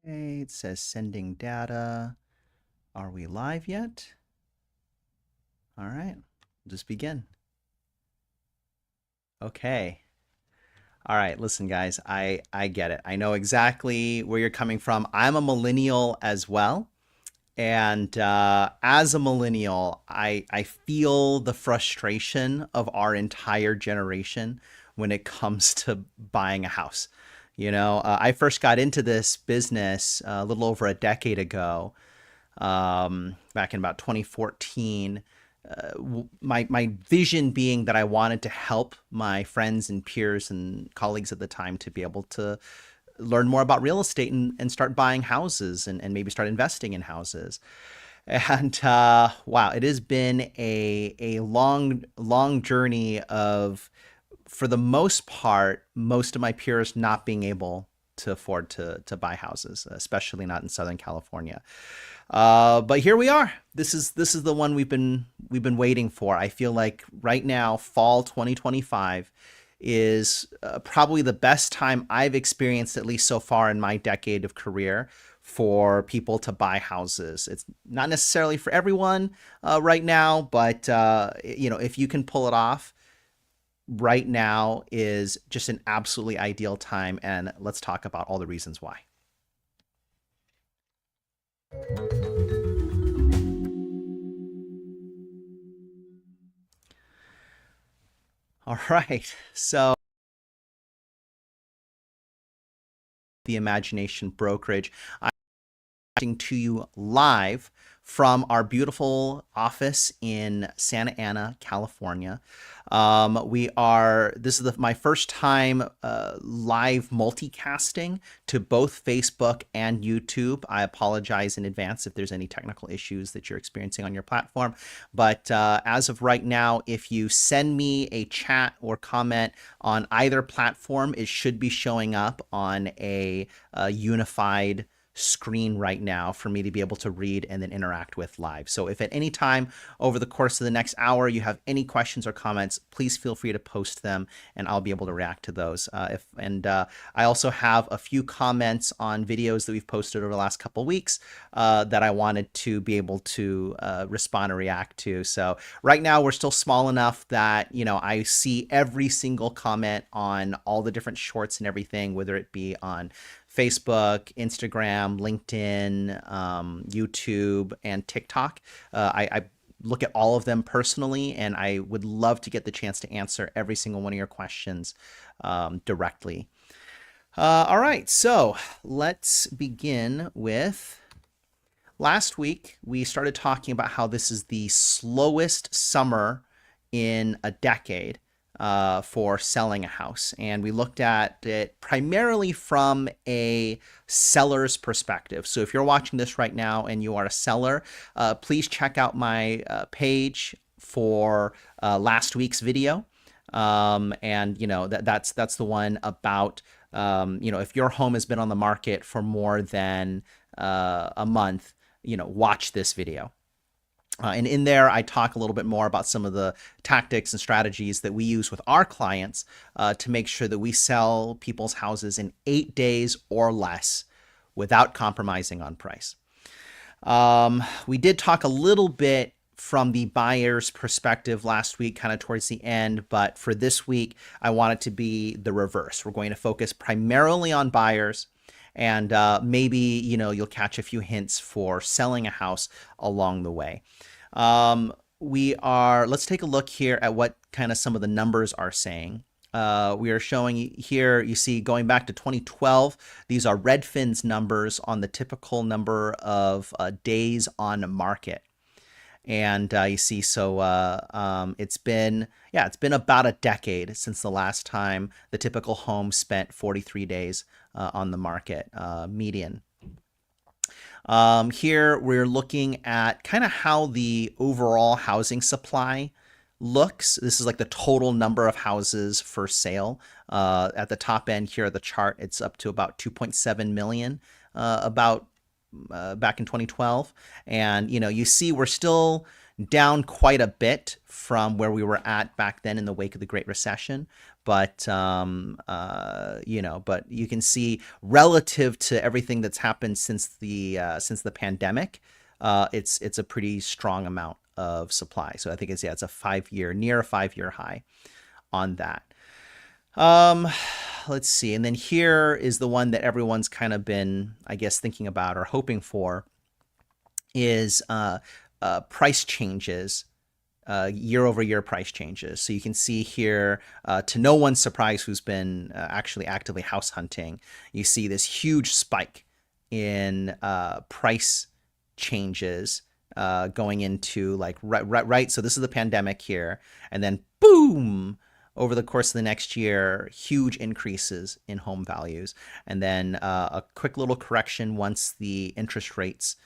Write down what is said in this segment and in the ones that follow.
Okay, it says sending data. Are we live yet? All right, just begin. Okay. All right, listen, guys, I get it. I know exactly where you're coming from. I'm a millennial as well. And as a millennial, I feel the frustration of our entire generation when it comes to buying a house. I first got into this business a little over a decade ago, back in about 2014. My vision being that I wanted to help my friends and peers and colleagues at the time to be able to learn more about real estate and start buying houses and maybe start investing in houses. And wow, it has been a long journey of, for the most part, most of my peers not being able to afford to buy houses, especially not in Southern California. But here we are. This is the one we've been waiting for. I feel like right now, fall 2025 is probably the best time I've experienced, at least so far in my decade of career, for people to buy houses. It's not necessarily for everyone right now, but if you can pull it off, right now is just an absolutely ideal time. And let's talk about all the reasons why. All right. So the Imagination Brokerage. To you live from our beautiful office in Santa Ana, California. This is my first time live multicasting to both Facebook and YouTube. I apologize in advance if there's any technical issues that you're experiencing on your platform. But as of right now, if you send me a chat or comment on either platform, it should be showing up on a unified screen right now for me to be able to read and then interact with live. So if at any time over the course of the next hour you have any questions or comments, please feel free to post them and I'll be able to react to those. I also have a few comments on videos that we've posted over the last couple of weeks that I wanted to be able to respond or react to. So right now we're still small enough that, I see every single comment on all the different shorts and everything, whether it be on Facebook, Instagram, LinkedIn, YouTube, and TikTok. I look at all of them personally, and I would love to get the chance to answer every single one of your questions directly. All right, so let's begin with last week. We started talking about how this is the slowest summer in a decade for selling a house. And we looked at it primarily from a seller's perspective. So if you're watching this right now and you are a seller, please check out my page for last week's video. And that's the one about if your home has been on the market for more than a month, watch this video. And in there, I talk a little bit more about some of the tactics and strategies that we use with our clients to make sure that we sell people's houses in 8 days or less without compromising on price. We did talk a little bit from the buyer's perspective last week, kind of towards the end, but for this week, I want it to be the reverse. We're going to focus primarily on buyers. And maybe, you'll catch a few hints for selling a house along the way. Let's take a look here at what kind of some of the numbers are saying. We are showing here, you see, going back to 2012, these are Redfin's numbers on the typical number of days on market. And you see, so it's been about a decade since the last time the typical home spent 43 days on the market, median. Here we're looking at kind of how the overall housing supply looks. This is like the total number of houses for sale. At the top end here of the chart, it's up to about 2.7 million, back in 2012. And, you see we're still down quite a bit from where we were at back then in the wake of the Great Recession. but you can see relative to everything that's happened since the pandemic, it's a pretty strong amount of supply. So I think it's a 5 year, near a 5 year high on that. Um, let's see. And then here is the one that everyone's kind of been, I guess, thinking about or hoping for is price changes, year over year price changes. So you can see here, to no one's surprise who's been actually actively house hunting, you see this huge spike in price changes going into like right. So this is the pandemic here, and then boom, over the course of the next year, huge increases in home values, and then a quick little correction once the interest rates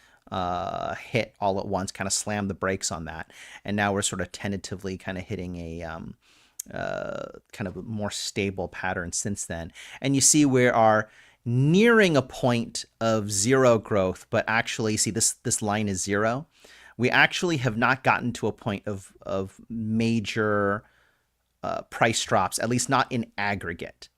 hit all at once, kind of slam the brakes on that, and now we're sort of tentatively kind of hitting a kind of more stable pattern since then. And you see we are nearing a point of zero growth, but actually, see this line is zero. We actually have not gotten to a point of major price drops, at least not in aggregate.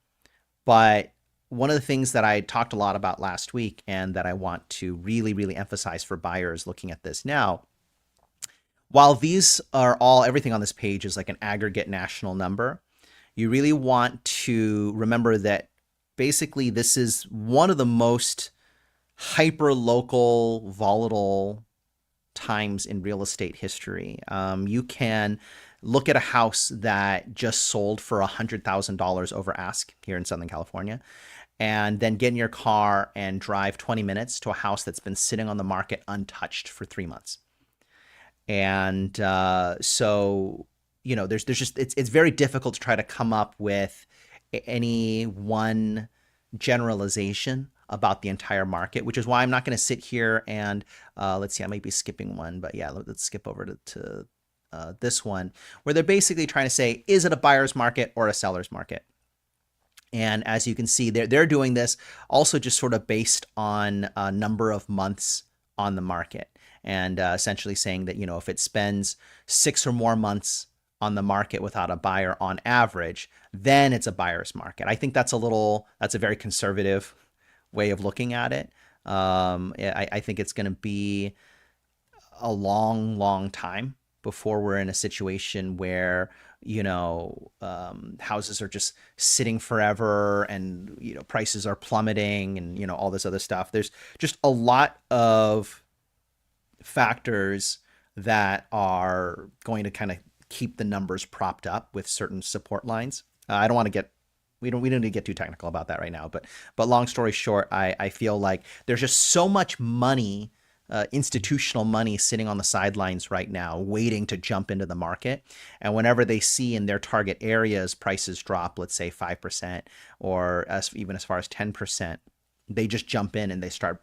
But one of the things that I talked a lot about last week and that I want to really, really emphasize for buyers looking at this now, while these are all, everything on this page is like an aggregate national number, you really want to remember that basically this is one of the most hyper local, volatile times in real estate history. You can look at a house that just sold for $100,000 over ask here in Southern California, and then get in your car and drive 20 minutes to a house that's been sitting on the market untouched for 3 months. And so, there's just, it's very difficult to try to come up with any one generalization about the entire market, which is why I'm not going to sit here and let's see, I might be skipping one, but yeah, let's skip over to this one, where they're basically trying to say, is it a buyer's market or a seller's market? And as you can see, they're doing this also just sort of based on a number of months on the market, and essentially saying that, if it spends 6 or more months on the market without a buyer on average, then it's a buyer's market. I think that's a very conservative way of looking at it. I think it's going to be a long, long time before we're in a situation where, houses are just sitting forever and, prices are plummeting and, all this other stuff. There's just a lot of factors that are going to kind of keep the numbers propped up with certain support lines. I don't want to get we don't need to get too technical about that right now, but long story short, I feel like there's just so much money, institutional money sitting on the sidelines right now waiting to jump into the market, and whenever they see in their target areas prices drop, let's say 5% or even as far as 10%, they just jump in and they start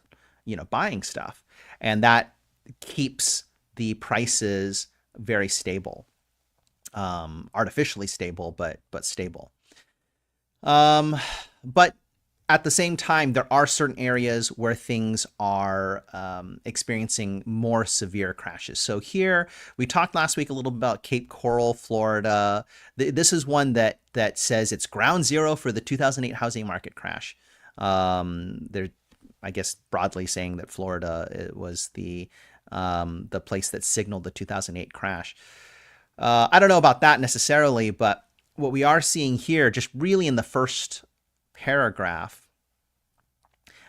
buying stuff, and that keeps the prices very stable, artificially stable, but stable. But at the same time, there are certain areas where things are experiencing more severe crashes. So here, we talked last week a little bit about Cape Coral, Florida. This is one that says it's ground zero for the 2008 housing market crash. They're, I guess, broadly saying that Florida was the place that signaled the 2008 crash. I don't know about that necessarily, but what we are seeing here, just really in the first paragraph,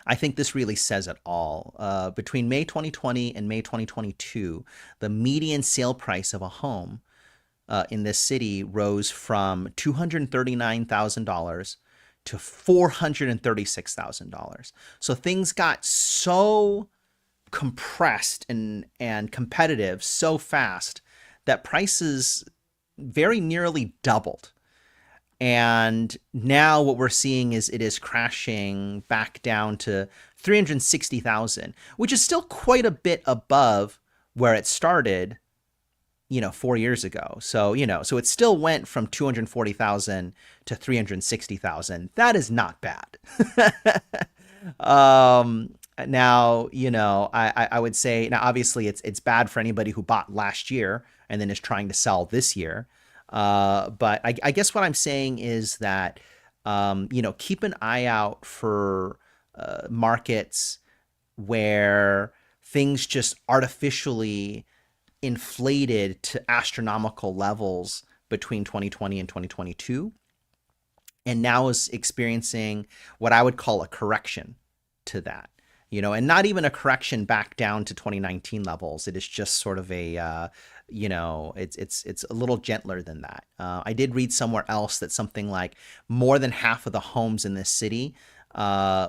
I think this really says it all. Between May 2020 and May 2022, the median sale price of a home in this city rose from $239,000 to $436,000. So things got so compressed and competitive so fast that prices very nearly doubled. And now what we're seeing is it is crashing back down to 360,000, which is still quite a bit above where it started, 4 years ago. So, so it still went from 240,000 to 360,000. That is not bad. Now, I would say, now obviously it's bad for anybody who bought last year and then is trying to sell this year. But I guess what I'm saying is that, keep an eye out for markets where things just artificially inflated to astronomical levels between 2020 and 2022, and now is experiencing what I would call a correction to that. And not even a correction back down to 2019 levels. It is just sort of a, it's a little gentler than that. I did read somewhere else that something like more than half of the homes in this city, uh,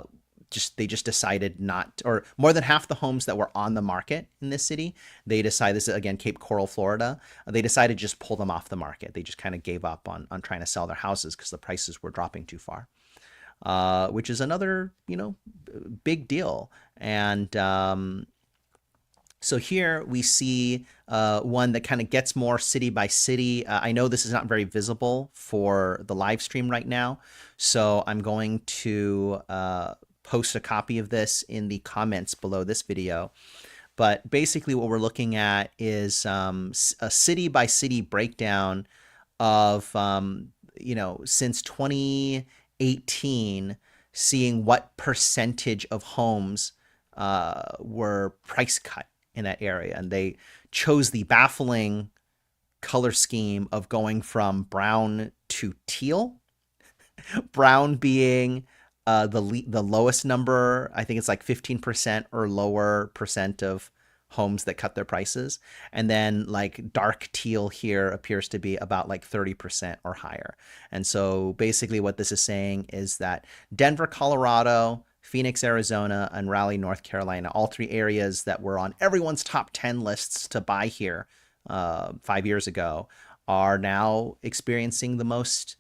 they just decided not, or more than half the homes that were on the market in this city, they decided, this is again Cape Coral, Florida, they decided to just pull them off the market. They just kind of gave up on trying to sell their houses because the prices were dropping too far. Which is another, big deal. And so here we see one that kind of gets more city by city. I know this is not very visible for the live stream right now, so I'm going to post a copy of this in the comments below this video. But basically what we're looking at is a city by city breakdown of, since 2018, seeing what percentage of homes were price cut in that area. And they chose the baffling color scheme of going from brown to teal. Brown being the lowest number. I think it's like 15% or lower percent of homes that cut their prices. And then like dark teal here appears to be about like 30% or higher. And so basically what this is saying is that Denver, Colorado, Phoenix, Arizona, and Raleigh, North Carolina, all three areas that were on everyone's top 10 lists to buy here 5 years ago, are now experiencing the most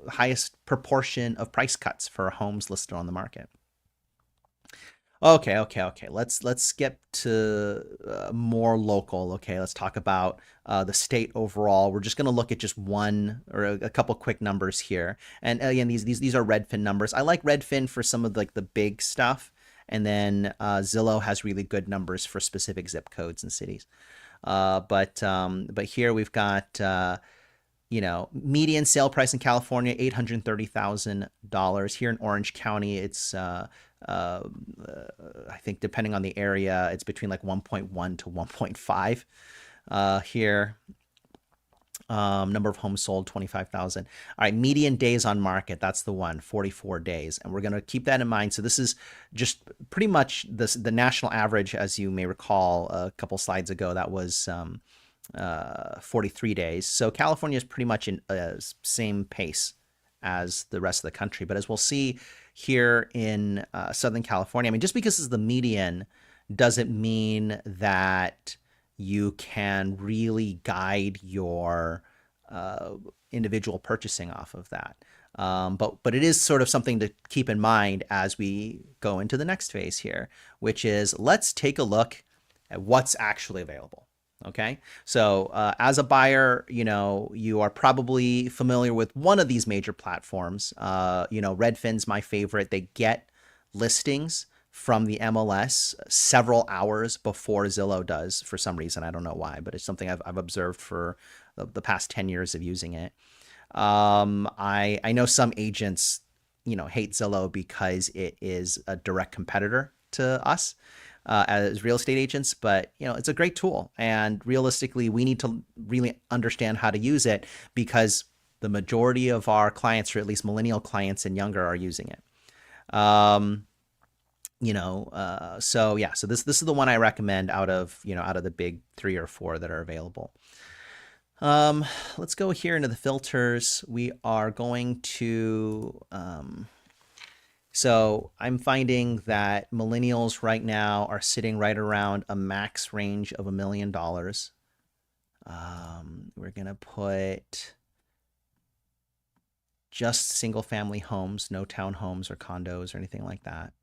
highest proportion of price cuts for homes listed on the market. Okay. Let's get to more local. Okay, let's talk about the state overall. We're just going to look at just one or a couple quick numbers here. And again, these are Redfin numbers. I like Redfin for some of like the big stuff, and then Zillow has really good numbers for specific zip codes and cities. But here we've got median sale price in California, $830,000. Here in Orange County, it's I think depending on the area, it's between like 1.1 to 1.5. Here, number of homes sold, 25,000. All right, median days on market, that's the one, 44 days. And we're going to keep that in mind. So this is just pretty much the national average, as you may recall a couple slides ago, that was 43 days. So California is pretty much in same pace as the rest of the country. But as we'll see here in Southern California, I mean, just because it's the median doesn't mean that you can really guide your individual purchasing off of that. But it is sort of something to keep in mind as we go into the next phase here, which is let's take a look at what's actually available. Okay, so as a buyer, you are probably familiar with one of these major platforms. Redfin's my favorite. They get listings from the MLS several hours before Zillow does for some reason. I don't know why, but it's something I've observed for the past 10 years of using it. I know some agents, hate Zillow because it is a direct competitor to us as real estate agents, but it's a great tool, and realistically we need to really understand how to use it because the majority of our clients, or at least millennial clients and younger, are using it. So this is the one I recommend out of the big 3 or 4 that are available. Let's go here into the filters. We are going to so I'm finding that millennials right now are sitting right around a max range of $1 million. We're going to put just single family homes, no townhomes or condos or anything like that.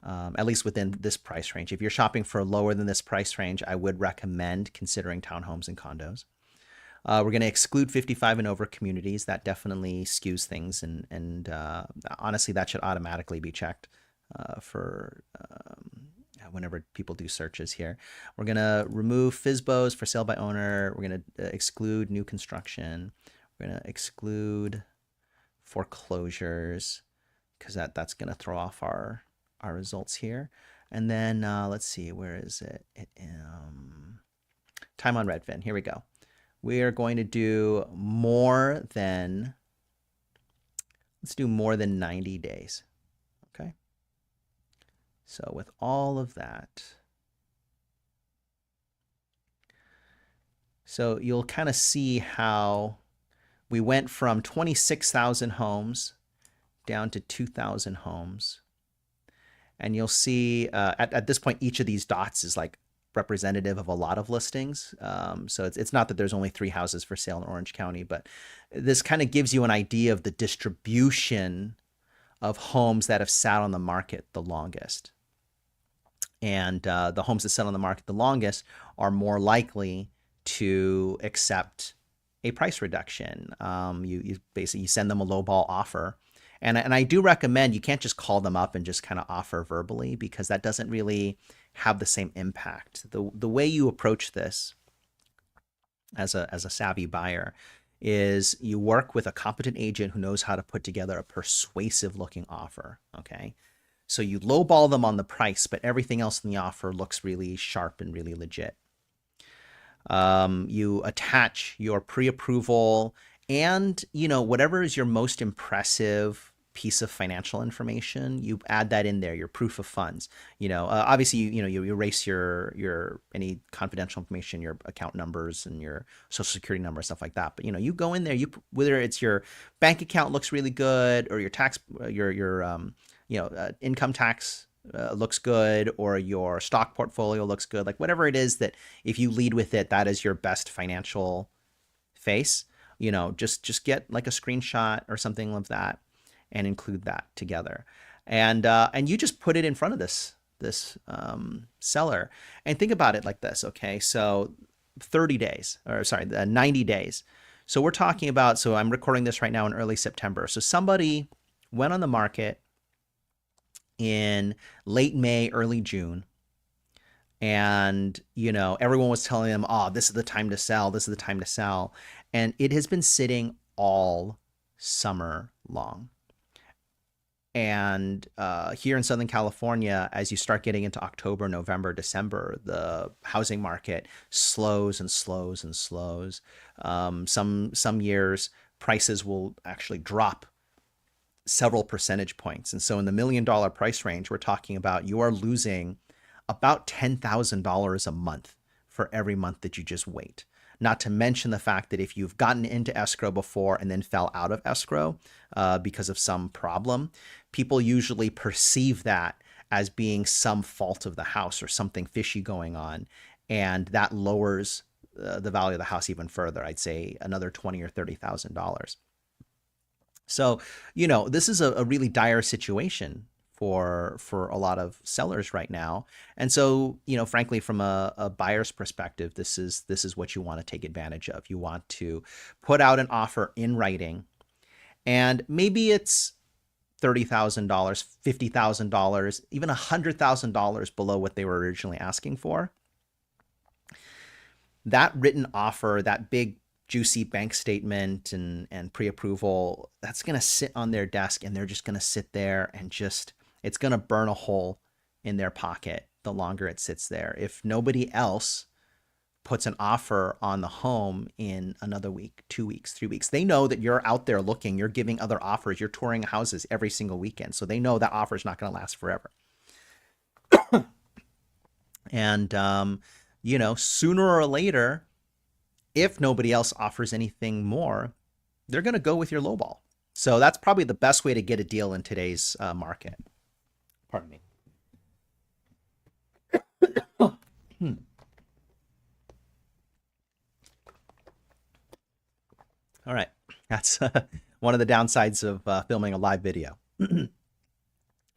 At least within this price range. If you're shopping for lower than this price range, I would recommend considering townhomes and condos. We're going to exclude 55 and over communities. That definitely skews things, and honestly, that should automatically be checked for whenever people do searches here. We're going to remove FSBOs for sale by owner. We're going to exclude new construction. We're going to exclude foreclosures because that's going to throw off our results here. And then let's see, where is it? Time on Redfin. Here we go. We are going to do more than, let's do more than 90 days. Okay. So with all of that, so you'll kind of see how we went from 26,000 homes down to 2,000 homes. And you'll see at this point, each of these dots is like representative of a lot of listings. So it's not that there's only 3 houses for sale in Orange County, but this kind of gives you an idea of the distribution of homes that have sat on the market the longest. And the homes that sat on the market the longest are more likely to accept a price reduction. You basically send them a lowball offer. And I do recommend you can't just call them up and just kind of offer verbally, because that doesn't really have the same impact. The way you approach this as a savvy buyer is you work with a competent agent who knows how to put together a persuasive looking offer. Okay. So you lowball them on the price, but everything else in the offer looks really sharp and really legit. You attach your pre-approval and, whatever is your most impressive piece of financial information, you add that in there, your proof of funds. Obviously, you erase your any confidential information, your account numbers and your social security number, stuff like that. But, you go in there, whether it's your bank account looks really good, or your tax, your income tax looks good, or your stock portfolio looks good, like whatever it is that if you lead with it, that is your best financial face. Just get like a screenshot or something of that and include that together. And you just put it in front of this seller and think about it like this. Okay. So 90 days. So we're talking about, so I'm recording this right now in early September. So somebody went on the market in late May, early June. And, everyone was telling them, oh, this is the time to sell. This is the time to sell. And it has been sitting all summer long. And here in Southern California, as you start getting into October, November, December, the housing market slows and slows and slows. Some years prices will actually drop several percentage points. And so in the $1 million price range, we're talking about you are losing about $10,000 a month for every month that you just wait. Not to mention the fact that if you've gotten into escrow before and then fell out of escrow because of some problem, people usually perceive that as being some fault of the house or something fishy going on. And that lowers the value of the house even further. I'd say another $20,000 or $30,000. So, this is a really dire situation for a lot of sellers right now. And so, frankly, from a buyer's perspective, this is what you want to take advantage of. You want to put out an offer in writing, and maybe it's $30,000, $50,000, even $100,000 below what they were originally asking for. That written offer, that big juicy bank statement and pre-approval, that's going to sit on their desk, and they're just going to sit there and it's going to burn a hole in their pocket the longer it sits there. If nobody else puts an offer on the home in another week, 2 weeks, 3 weeks, they know that you're out there looking, you're giving other offers, you're touring houses every single weekend. So they know that offer is not going to last forever. And, sooner or later, if nobody else offers anything more, they're going to go with your lowball. So that's probably the best way to get a deal in today's market. Pardon me. All right. That's one of the downsides of filming a live video. All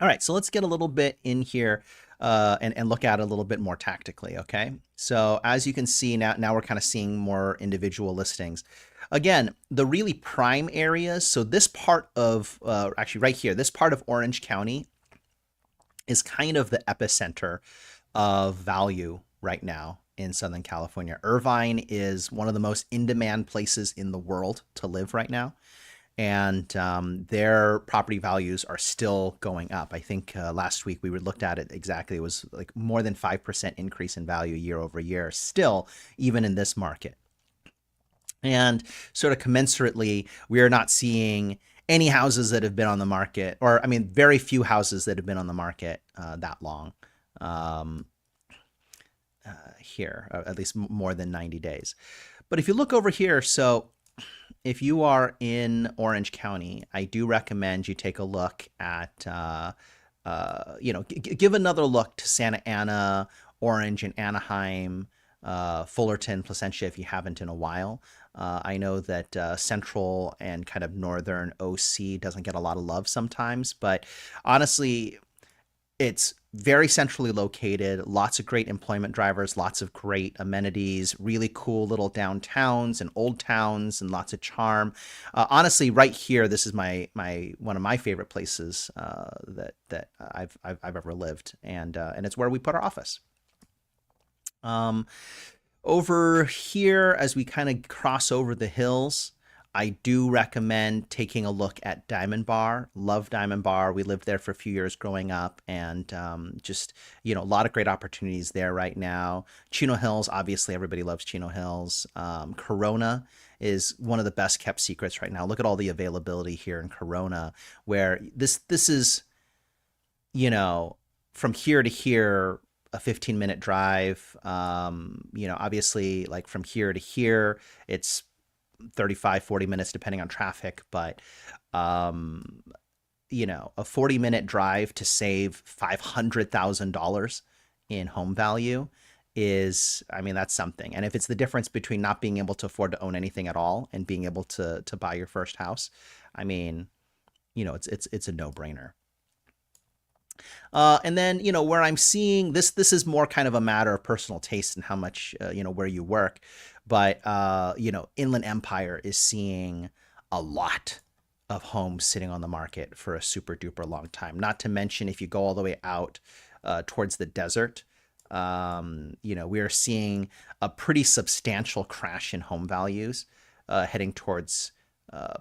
right. So let's get a little bit in here and look at it a little bit more tactically. Okay. So as you can see now we're kind of seeing more individual listings. Again, the really prime areas. So this part of, actually right here, this part of Orange County is kind of the epicenter of value right now in Southern California. Irvine is one of the most in demand places in the world to live right now. And their property values are still going up. I think last week we looked at it exactly. It was like more than 5% increase in value year over year, still, even in this market. And sort of commensurately, we are not seeing any houses that have been on the market, or I mean, very few houses that have been on the market that long um, here, at least more than 90 days. But if you look over here, so if you are in Orange County, I do recommend you take a look at, give another look to Santa Ana, Orange, and Anaheim, Fullerton, Placentia, if you haven't in a while. I know that Central and kind of Northern OC doesn't get a lot of love sometimes, but honestly, it's very centrally located, lots of great employment drivers, lots of great amenities, really cool little downtowns and old towns, and lots of charm. Honestly, right here, this is my one of my favorite places that I've ever lived, and it's where we put our office. Um, Over here, as we kind of cross over the hills, I do recommend taking a look at Diamond Bar. Love Diamond Bar. We lived there for a few years growing up, and just, a lot of great opportunities there right now. Chino Hills, obviously, everybody loves Chino Hills. Corona is one of the best kept secrets right now. Look at all the availability here in Corona, where this is, you know, from here to here, a 15-minute drive. Obviously, like from here to here, it's 35, 40 minutes depending on traffic. But, um, a 40-minute drive to save $500,000 in home value is, I mean, that's something. And if it's the difference between not being able to afford to own anything at all and being able to buy your first house, I mean, it's a no-brainer. And then, where I'm seeing this is more kind of a matter of personal taste and how much, where you work. But, Inland Empire is seeing a lot of homes sitting on the market for a super duper long time. Not to mention, if you go all the way out towards the desert, we are seeing a pretty substantial crash in home values heading towards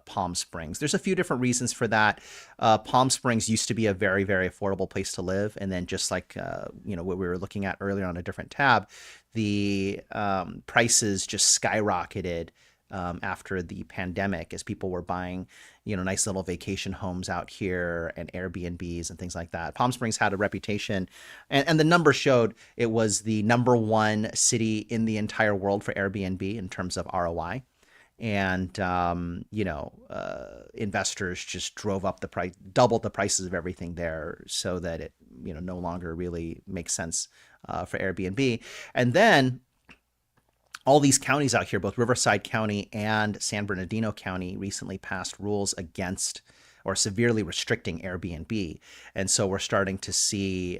Palm Springs. There's a few different reasons for that. Palm Springs used to be a very, very affordable place to live. And then just like, what we were looking at earlier on a different tab, the prices just skyrocketed after the pandemic as people were buying, nice little vacation homes out here and Airbnbs and things like that. Palm Springs had a reputation, and the numbers showed it was the number one city in the entire world for Airbnb in terms of ROI. And investors just drove up the price, doubled the prices of everything there, so that it no longer really makes sense for Airbnb. And then all these counties out here, both Riverside County and San Bernardino County, recently passed rules against or severely restricting Airbnb, and so we're starting to see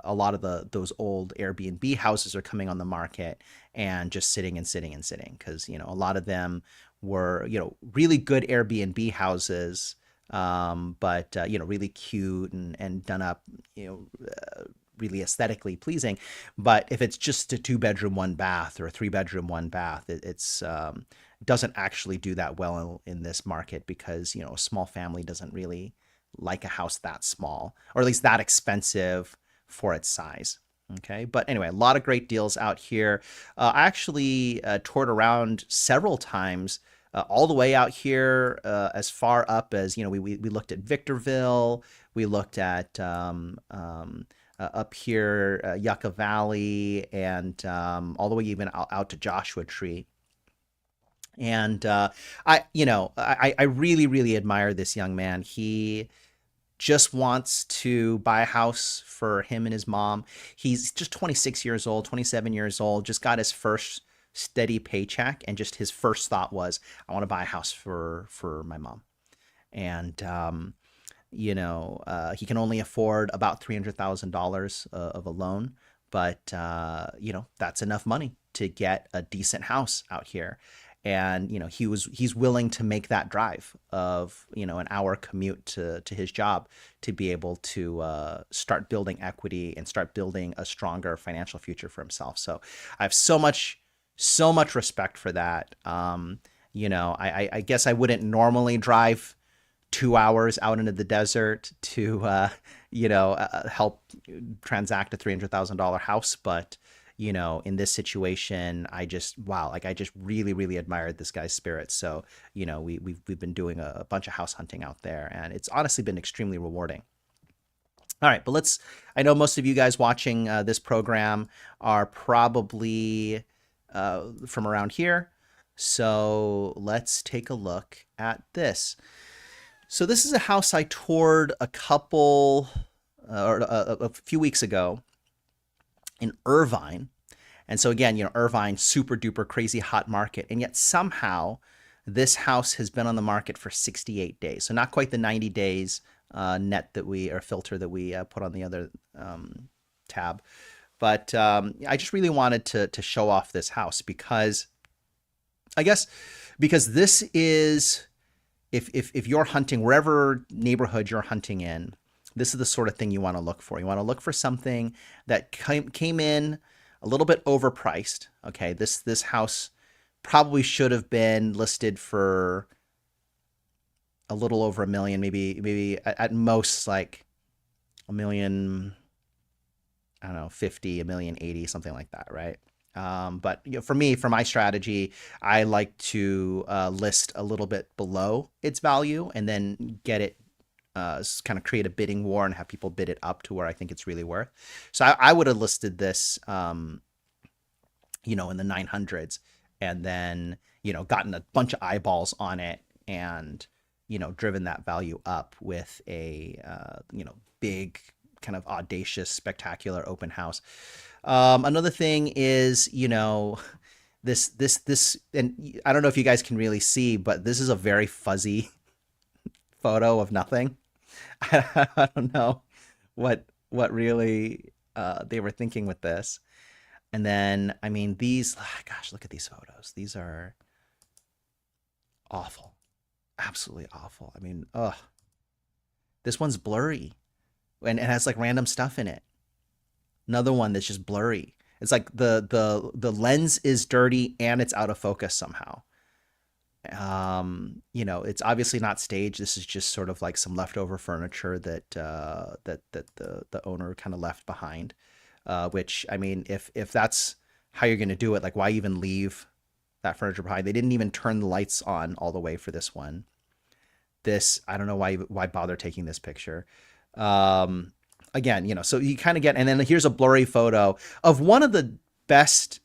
a lot of those old Airbnb houses are coming on the market and just sitting and sitting and sitting, because a lot of them were really good Airbnb houses, but really cute and done up, really aesthetically pleasing. But if it's just a 2-bedroom 1 bath or a 3-bedroom 1 bath, it's doesn't actually do that well in this market, because a small family doesn't really like a house that small, or at least that expensive for its size. Okay. But anyway, a lot of great deals out here. I actually toured around several times, all the way out here, as far up as, we looked at Victorville. We looked at up here, Yucca Valley, and all the way even out to Joshua Tree. And I really, really admire this young man. He just wants to buy a house for him and his mom. He's just 26 years old, 27 years old, just got his first steady paycheck, and just his first thought was, I want to buy a house for my mom. And he can only afford about $300,000 of a loan, but that's enough money to get a decent house out here. and he's willing to make that drive of an hour commute to his job to be able to start building equity and start building a stronger financial future for himself. So I have so much respect for that. I guess I wouldn't normally drive 2 hours out into the desert to help transact a $300,000 house, but in this situation, I just wow, like I just really, really admired this guy's spirit. So, we've been doing a bunch of house hunting out there, and it's honestly been extremely rewarding. All right, but I know most of you guys watching this program are probably from around here. So let's take a look at this. So this is a house I toured a few weeks ago in Irvine. And so again, Irvine, super duper crazy hot market. And yet somehow this house has been on the market for 68 days. So not quite the 90 days net or filter that we put on the other tab. But I just really wanted to show off this house because this is, if you're hunting wherever neighborhood you're hunting in, this is the sort of thing you want to look for. You want to look for something that came in a little bit overpriced. Okay, this house probably should have been listed for a little over $1 million, maybe at most like $1 million, I don't know, 50, $1 million 80, something like that, right? But for my strategy, I like to list a little bit below its value and then get it, kind of create a bidding war and have people bid it up to where I think it's really worth. So I would have listed this, in the 900s, and then gotten a bunch of eyeballs on it and driven that value up with a big kind of audacious, spectacular open house. Another thing is, this, and I don't know if you guys can really see, but this is a very fuzzy photo of nothing. I don't know what really they were thinking with this. And then, I mean, gosh, look at these photos. These are awful, absolutely awful. I mean, this one's blurry and it has like random stuff in it. Another one that's just blurry. It's like the lens is dirty and it's out of focus somehow. It's obviously not staged. This is just sort of like some leftover furniture that the owner kind of left behind. Which, I mean, if that's how you're going to do it, like why even leave that furniture behind? They didn't even turn the lights on all the way for this one. I don't know why bother taking this picture. Again, so you kind of get, and then here's a blurry photo of one of the best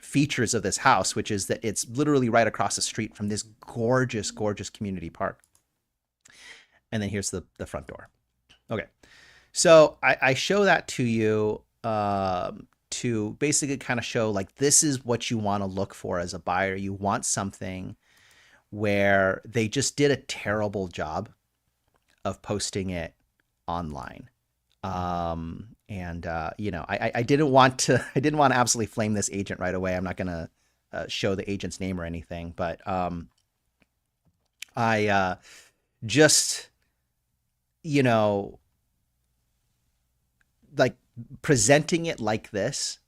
features of this house, which is that it's literally right across the street from this gorgeous, gorgeous community park. And then here's the front door. Okay. So I show that to you to basically kind of show like, this is what you want to look for as a buyer. You want something where they just did a terrible job of posting it online. I didn't want to absolutely flame this agent right away. I'm not going to show the agent's name or anything, but I just, like presenting it like this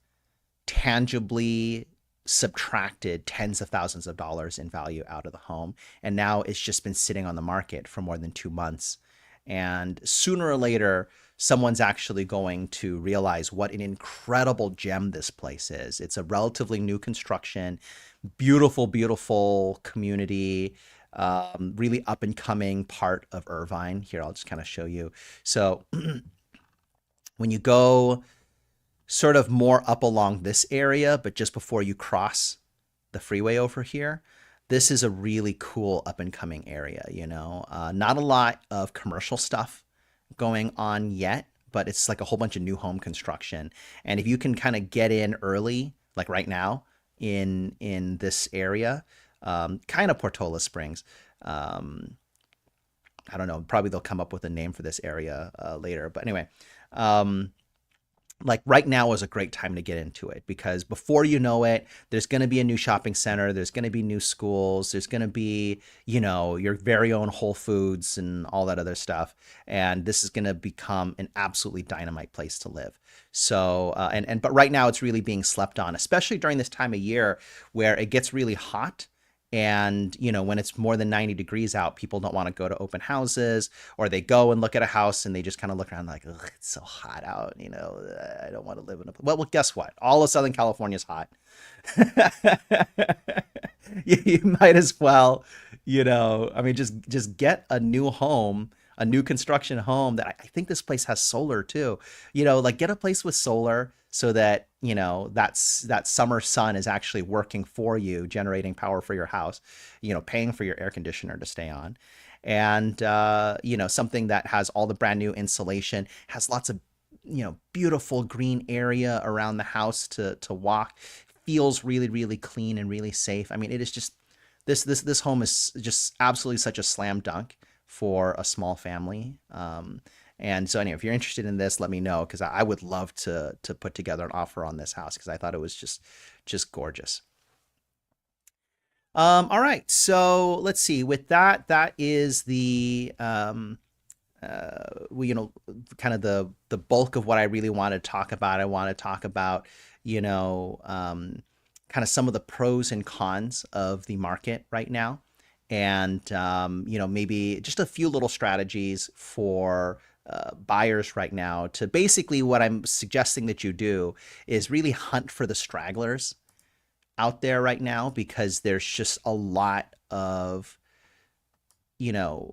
tangibly subtracted tens of thousands of dollars in value out of the home. And now it's just been sitting on the market for more than 2 months. And sooner or later, someone's actually going to realize what an incredible gem this place is. It's a relatively new construction, beautiful, beautiful community, really up and coming part of Irvine. Here, I'll just kind of show you. So when you go sort of more up along this area, but just before you cross the freeway over here, this is a really cool up and coming area, not a lot of commercial stuff going on yet, but it's like a whole bunch of new home construction. And if you can kind of get in early, like right now in this area, kind of Portola Springs, I don't know, probably they'll come up with a name for this area later. But anyway, like right now is a great time to get into it, because before you know it, there's going to be a new shopping center, there's going to be new schools, there's going to be, your very own Whole Foods and all that other stuff. And this is going to become an absolutely dynamite place to live. So, but right now it's really being slept on, especially during this time of year where it gets really hot. And, when it's more than 90 degrees out, people don't want to go to open houses, or they go and look at a house and they just kind of look around like, ugh, it's so hot out. I don't want to live in a, well, guess what? All of Southern California is hot. You might as well, I mean, just get a new home, a new construction home that I think this place has solar too. Like get a place with solar so that, that summer sun is actually working for you, generating power for your house, paying for your air conditioner to stay on. And, something that has all the brand new insulation, has lots of, beautiful green area around the house to walk, feels really, really clean and really safe. I mean, it is just, this home is just absolutely such a slam dunk for a small family. And so anyway, if you're interested in this, let me know, because I would love to put together an offer on this house, because I thought it was just gorgeous. All right, so let's see. With that, that is the we, kind of the bulk of what I really want to talk about. I want to talk about, kind of some of the pros and cons of the market right now, and maybe just a few little strategies for buyers right now. To basically, what I'm suggesting that you do is really hunt for the stragglers out there right now, because there's just a lot of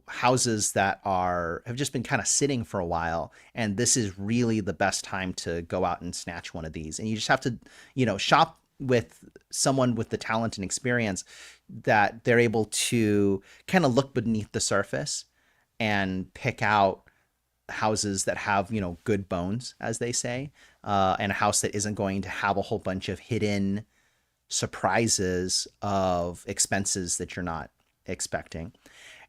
houses that have just been kind of sitting for a while, and this is really the best time to go out and snatch one of these. And you just have to shop with someone with the talent and experience that they're able to kind of look beneath the surface and pick out houses that have good bones, as they say, and a house that isn't going to have a whole bunch of hidden surprises of expenses that you're not expecting.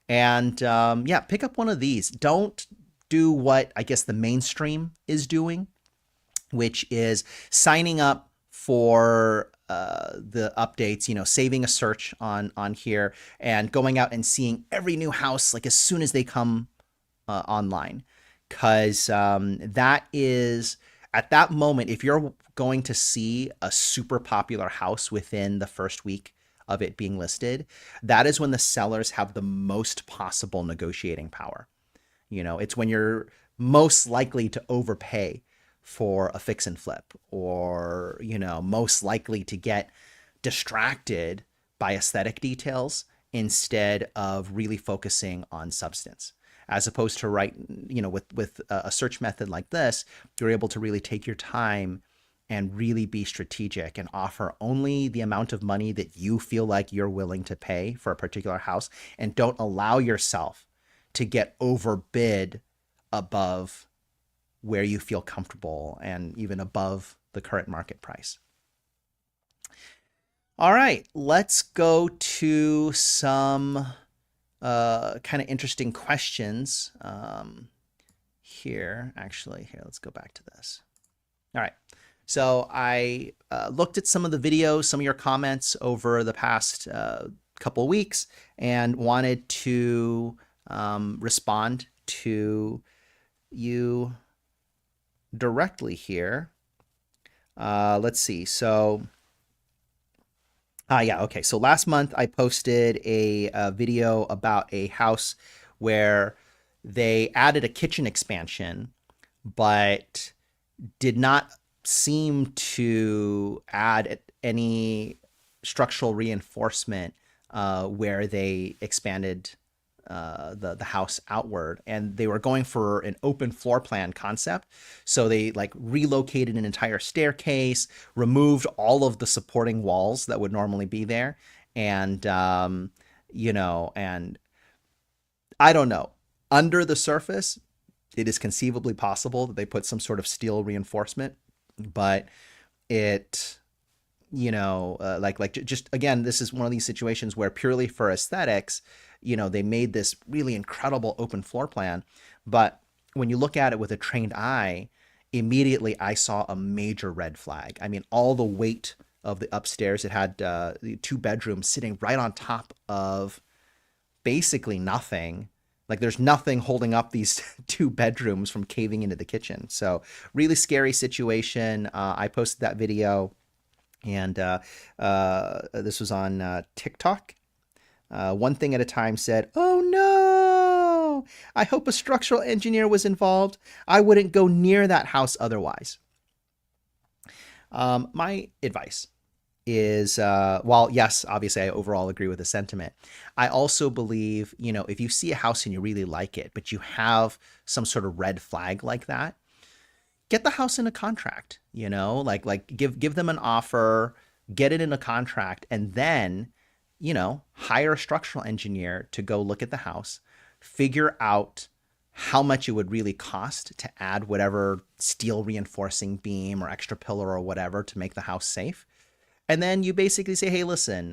And yeah, pick up one of these. Don't do what I guess the mainstream is doing, which is signing up for the updates, saving a search on here and going out and seeing every new house like as soon as they come online. Because that is, at that moment, if you're going to see a super popular house within the first week of it being listed, that is when the sellers have the most possible negotiating power. It's when you're most likely to overpay for a fix and flip, or, most likely to get distracted by aesthetic details instead of really focusing on substance. As opposed to with a search method like this, you're able to really take your time and really be strategic and offer only the amount of money that you feel like you're willing to pay for a particular house, and don't allow yourself to get overbid above where you feel comfortable and even above the current market price. All right, let's go to some kind of interesting questions here. Actually, here, let's go back to this. All right. So I looked at some of the videos, some of your comments over the past couple of weeks, and wanted to respond to you directly here. Let's see. So yeah, okay. So last month I posted a video about a house where they added a kitchen expansion, but did not seem to add any structural reinforcement where they expanded the house outward, and they were going for an open floor plan concept. So they like relocated an entire staircase, removed all of the supporting walls that would normally be there. And, and I don't know, under the surface, it is conceivably possible that they put some sort of steel reinforcement, but it, just again, this is one of these situations where purely for aesthetics, they made this really incredible open floor plan. But when you look at it with a trained eye, immediately I saw a major red flag. I mean, all the weight of the upstairs, it had the two bedrooms sitting right on top of basically nothing. Like there's nothing holding up these two bedrooms from caving into the kitchen. So really scary situation. I posted that video, and this was on TikTok. One thing at a time said, "Oh no! I hope a structural engineer was involved. I wouldn't go near that house otherwise." My advice is, while yes, obviously I overall agree with the sentiment, I also believe, if you see a house and you really like it, but you have some sort of red flag like that, get the house in a contract, like give them an offer, get it in a contract, and then, hire a structural engineer to go look at the house, figure out how much it would really cost to add whatever steel reinforcing beam or extra pillar or whatever to make the house safe. And then you basically say, hey, listen,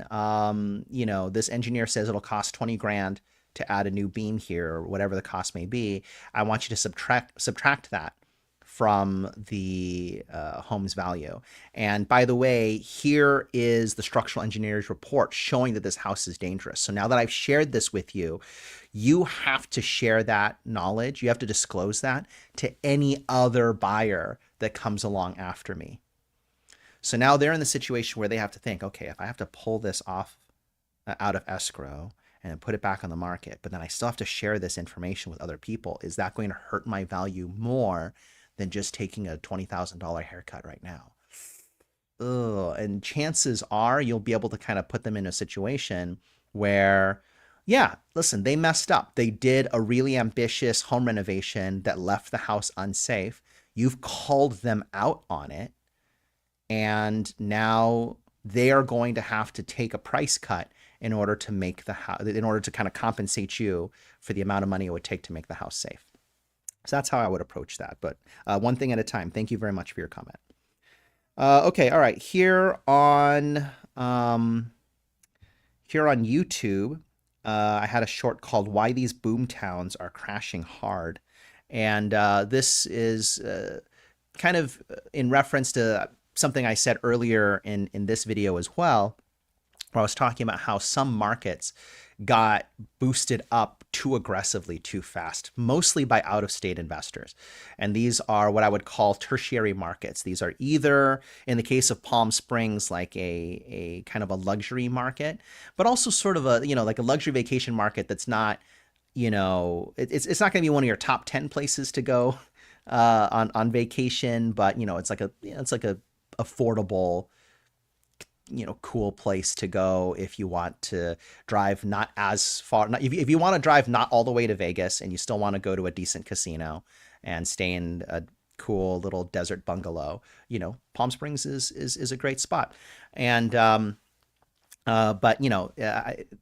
this engineer says it'll cost 20 grand to add a new beam here, or whatever the cost may be. I want you to subtract that from the home's value. And by the way, here is the structural engineer's report showing that this house is dangerous. So now that I've shared this with you, you have to share that knowledge. You have to disclose that to any other buyer that comes along after me. So now they're in the situation where they have to think, okay, if I have to pull this off out of escrow and put it back on the market, but then I still have to share this information with other people, is that going to hurt my value more than just taking a $20,000 haircut right now? Ugh. And chances are you'll be able to kind of put them in a situation where, yeah, listen, they messed up. They did a really ambitious home renovation that left the house unsafe. You've called them out on it. And now they are going to have to take a price cut in order to make the house, in order to kind of compensate you for the amount of money it would take to make the house safe. So that's how I would approach that. But one thing at a time. Thank you very much for your comment. Okay, all right. Here on YouTube, I had a short called "Why These Boom Towns Are Crashing Hard," and this is kind of in reference to something I said earlier in this video as well, where I was talking about how some markets got boosted up too aggressively, too fast, mostly by out-of-state investors. And these are what I would call tertiary markets. These are either, in the case of Palm Springs, like a kind of a luxury market, but also sort of a, like a luxury vacation market that's not, it's not going to be one of your top 10 places to go on vacation, but it's like a affordable, cool place to go if you want to drive not as far. If you want to drive not all the way to Vegas and you still want to go to a decent casino and stay in a cool little desert bungalow, Palm Springs is a great spot. And but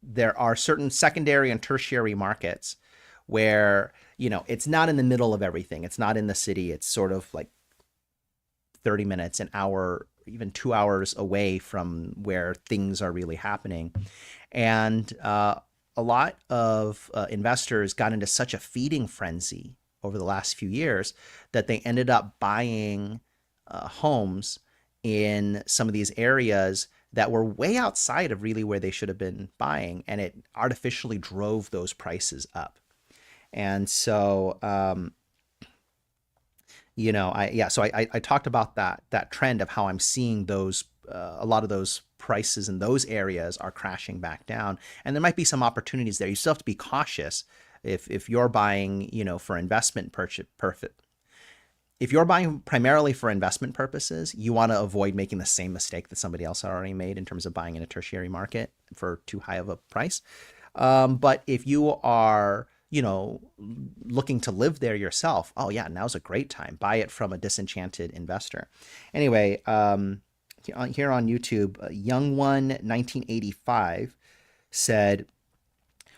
there are certain secondary and tertiary markets where it's not in the middle of everything. It's not in the city. It's sort of like 30 minutes, an hour, even 2 hours away from where things are really happening. And a lot of investors got into such a feeding frenzy over the last few years that they ended up buying homes in some of these areas that were way outside of really where they should have been buying. And it artificially drove those prices up. And so, I talked about that trend of how I'm seeing those, a lot of those prices in those areas are crashing back down. And there might be some opportunities there. You still have to be cautious if you're buying, for investment if you're buying primarily for investment purposes, you want to avoid making the same mistake that somebody else had already made in terms of buying in a tertiary market for too high of a price. But if you are, looking to live there yourself, oh yeah, now's a great time. Buy it from a disenchanted investor. Anyway, here on YouTube, Young One 1985 said,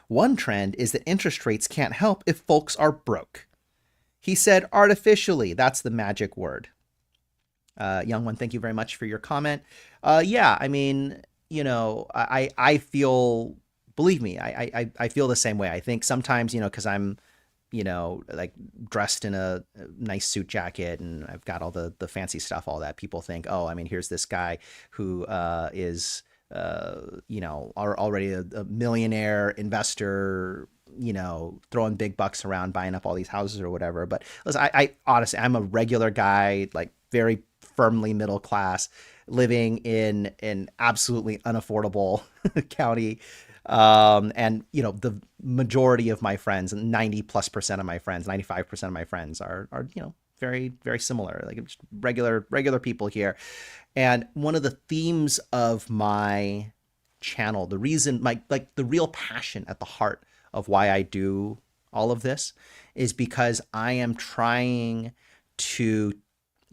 "One trend is that interest rates can't help if folks are broke." He said artificially. That's the magic word. Young One, thank you very much for your comment. Yeah, I mean, I feel, believe me, I feel the same way. I think sometimes, because I'm, like dressed in a nice suit jacket, and I've got all the fancy stuff, all that, people think, oh, I mean, here's this guy who is, already a millionaire investor, throwing big bucks around, buying up all these houses or whatever. But listen, I honestly, I'm a regular guy, like very firmly middle class, living in an absolutely unaffordable county. And the majority of my friends, 90+% of my friends, 95% of my friends are very, very similar, like just regular people here. And one of the themes of my channel, the reason, the real passion at the heart of why I do all of this, is because I am trying to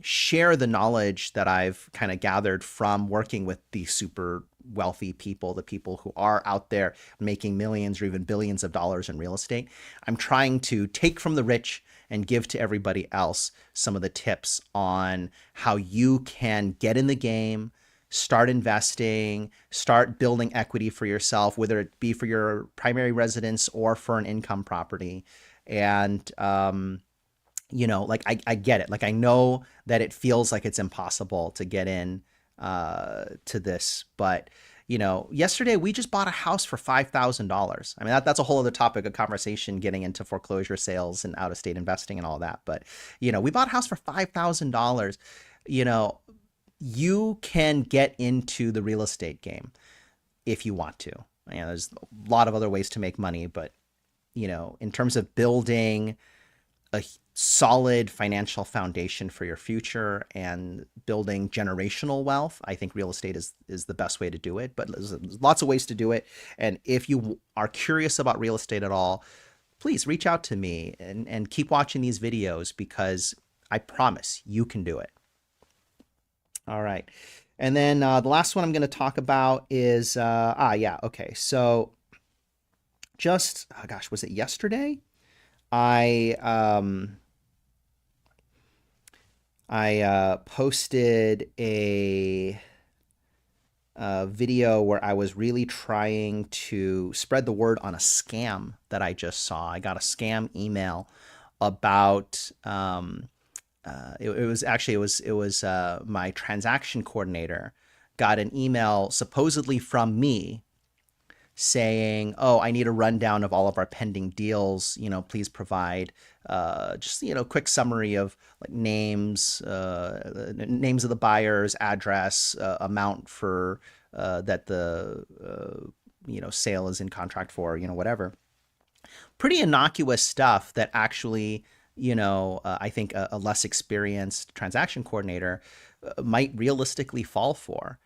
share the knowledge that I've kind of gathered from working with these super wealthy people, the people who are out there making millions or even billions of dollars in real estate. I'm trying to take from the rich and give to everybody else some of the tips on how you can get in the game, start investing, start building equity for yourself, whether it be for your primary residence or for an income property. And like I get it. Like I know that it feels like it's impossible to get in to this, but yesterday we just bought a house for $5,000. I mean, that's a whole other topic of conversation, getting into foreclosure sales and out of state investing and all that. But we bought a house for $5,000. You can get into the real estate game if you want to. There's a lot of other ways to make money, but in terms of building a solid financial foundation for your future and building generational wealth, I think real estate is the best way to do it. But there's lots of ways to do it. And if you are curious about real estate at all, please reach out to me and keep watching these videos, because I promise you can do it. All right. And then the last one I'm going to talk about is, okay. So just, oh gosh, was it yesterday? I posted a video where I was really trying to spread the word on a scam that I just saw. I got a scam email about it was my transaction coordinator got an email supposedly from me saying, oh, I need a rundown of all of our pending deals. Please provide just, quick summary of like names of the buyers, address, amount for that the, sale is in contract for, whatever. Pretty innocuous stuff that actually, I think a less experienced transaction coordinator might realistically fall for.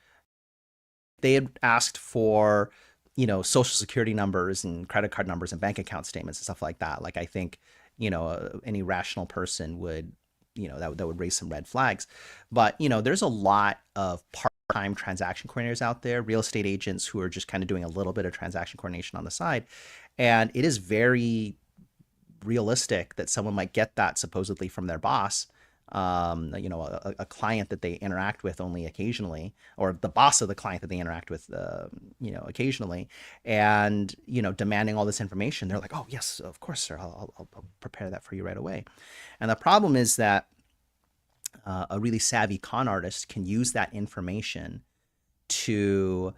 They had asked for social security numbers and credit card numbers and bank account statements and stuff like that. Like I think, any rational person would, that would raise some red flags. But, there's a lot of part-time transaction coordinators out there, real estate agents who are just kind of doing a little bit of transaction coordination on the side. And it is very realistic that someone might get that supposedly from their boss, a client that they interact with only occasionally, or the boss of the client that they interact with, occasionally, and, demanding all this information. They're like, oh, yes, of course, sir. I'll prepare that for you right away. And the problem is that a really savvy con artist can use that information to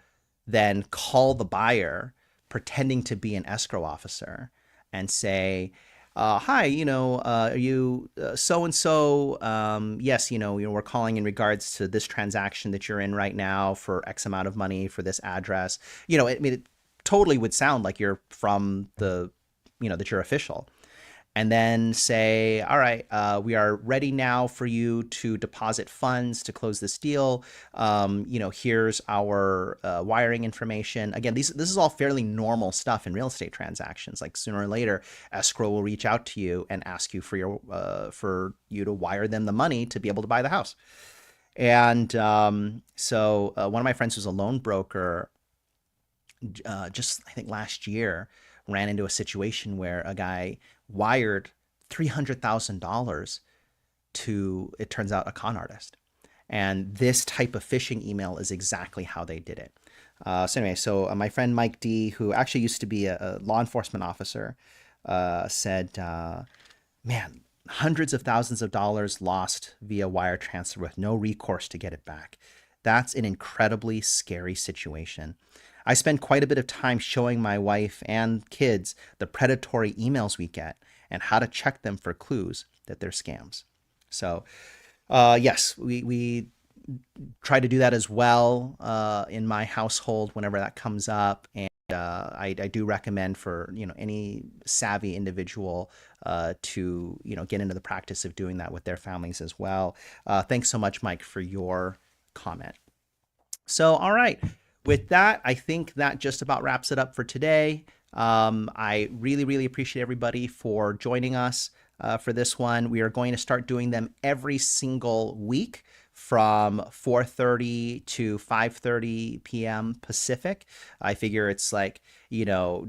then call the buyer pretending to be an escrow officer and say, hi, are you so-and-so? Yes, we're calling in regards to this transaction that you're in right now for X amount of money for this address. It totally would sound like you're from that you're official. And then say, all right, we are ready now for you to deposit funds to close this deal. Here's our wiring information. Again, this is all fairly normal stuff in real estate transactions. Like sooner or later, escrow will reach out to you and ask you for you to wire them the money to be able to buy the house. And so one of my friends who's a loan broker, just I think last year, ran into a situation where a guy wired $300,000 to, it turns out, a con artist. And this type of phishing email is exactly how they did it. So my friend Mike D, who actually used to be a law enforcement officer, said, man, hundreds of thousands of dollars lost via wire transfer with no recourse to get it back. That's an incredibly scary situation. I spend quite a bit of time showing my wife and kids the predatory emails we get and how to check them for clues that they're scams. So, yes, we try to do that as well in my household whenever that comes up. And I do recommend for any savvy individual to get into the practice of doing that with their families as well. Thanks so much, Mike, for your comment. So, all right. With that, I think that just about wraps it up for today. I really, really appreciate everybody for joining us for this one. We are going to start doing them every single week from 4:30 to 5:30 p.m. Pacific. I figure it's like,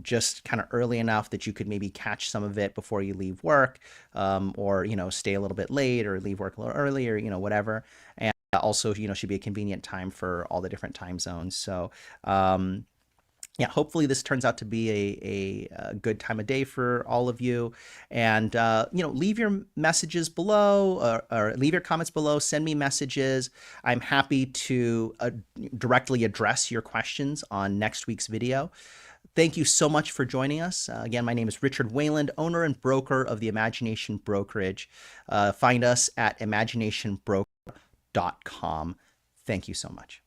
just kind of early enough that you could maybe catch some of it before you leave work, or, stay a little bit late or leave work a little early or, whatever. And also, should be a convenient time for all the different time zones. So, yeah, hopefully this turns out to be a good time of day for all of you. And, leave your messages below or leave your comments below. Send me messages. I'm happy to directly address your questions on next week's video. Thank you so much for joining us. Again, my name is Richard Wayland, owner and broker of the Imagination Brokerage. Find us at imaginationbroker.com. Thank you so much.